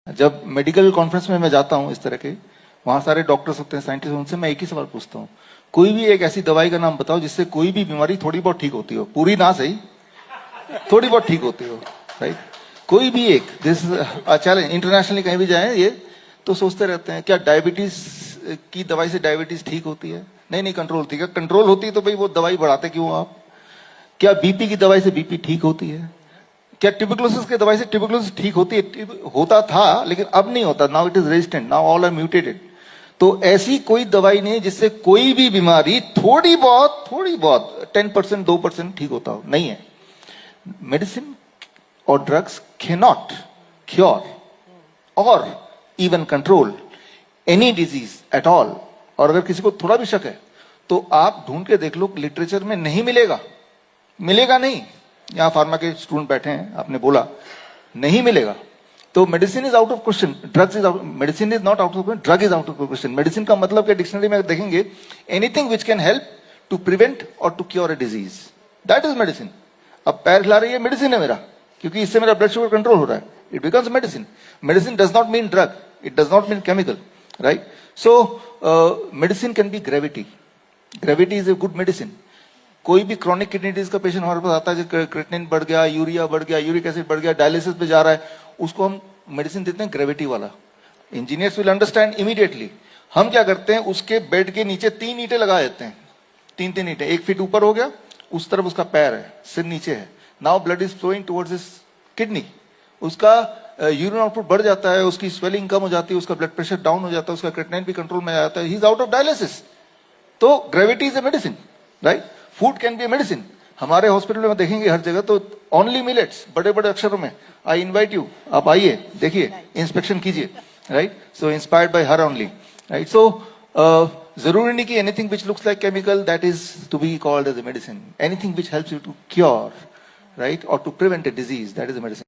जब medical conference में मैं जाता हूँ इस तरह के, वहां सारे डॉक्टर्स होते हैं, साइंटिस्ट, उनसे मैं एक ही सवाल पूछता हूँ, कोई भी एक ऐसी दवाई का नाम बताओ जिससे कोई भी बीमारी थोड़ी बहुत ठीक होती हो, पूरी ना सही, थोड़ी बहुत ठीक होती हो, राइट? कोई भी एक, दिस चैलेंज, इंटरनेशनली कहीं भी जाए ये तो सोचते रहते हैं क्या डायबिटीज की दवाई से डायबिटीज ठीक होती है? नहीं नहीं, कंट्रोल होती है। कंट्रोल होती है तो भाई वो दवाई बढ़ाते क्यों आप? क्या बीपी की दवाई से बीपी ठीक होती है? क्या ट्यूबरकुलोसिस की दवाई से ट्यूबरकुलोसिस ठीक होती है? होता था लेकिन अब नहीं होता, now it is resistant, now all are mutated. तो ऐसी कोई दवाई नहीं जिससे कोई भी बीमारी थोड़ी बहुत 10% 2% ठीक होता हो, नहीं है। मेडिसिन और ड्रग्स कैनॉट क्योर और even control any disease at all. और अगर किसी को थोड़ा भी शक है तो आप ढूंढ के देख लो, लिटरेचर में नहीं मिलेगा, मिलेगा नहीं। यहां फार्मा के स्टूडेंट बैठे हैं, आपने बोला नहीं मिलेगा, तो medicine is out of question, drugs is out, medicine is not out of question, drug is out of question. Medicine का मतलब क्या डिक्शनरी में देखेंगे, anything which can help to prevent और to cure a disease, that is medicine. अब पैर हिला रही है, मेडिसिन है मेरा, क्योंकि इससे मेरा ब्लड शुगर कंट्रोल हो रहा है, it becomes medicine. Medicine does not mean drug, it does not mean chemical, right? So medicine can be gravity, gravity is a good medicine. कोई भी क्रॉनिक किडनी डिजीज का पेशेंट हमारे पास आता है, creatinine बढ़ गया, यूरिया बढ़ गया, यूरिक एसिड बढ़ गया, डायलिसिस पे जा रहा है, उसको हम मेडिसिन देते हैं ग्रेविटी वाला। Engineers will understand immediately. हम क्या करते हैं, उसके बेड के नीचे 3 ईंटें लगा देते हैं, 3 ईंटें, 1 फीट ऊपर हो गया, उस तरफ उसका पैर है, सिर नीचे है। Now blood is flowing towards his kidney, उसका यूरिन आउटपुट बढ़ जाता है, उसकी स्वेलिंग कम हो जाती है, उसका ब्लड प्रेशर डाउन हो जाता है, उसका क्रिएटिनिन भी कंट्रोल में आ जाता है, he is out of dialysis. तो gravity is a medicine, right? Food can be a medicine. हमारे हॉस्पिटल में देखेंगे हर जगह तो ओनली मिलेट्स, बड़े बड़े अक्षरों में, आई इनवाइट यू, आप आइए, देखिए, इंस्पेक्शन कीजिए, right? So inspired by her only, right? So जरूरी नहीं कि anything which looks like chemical that is to be called as a medicine. Anything which helps you to cure, right, और to prevent a disease, that is a medicine.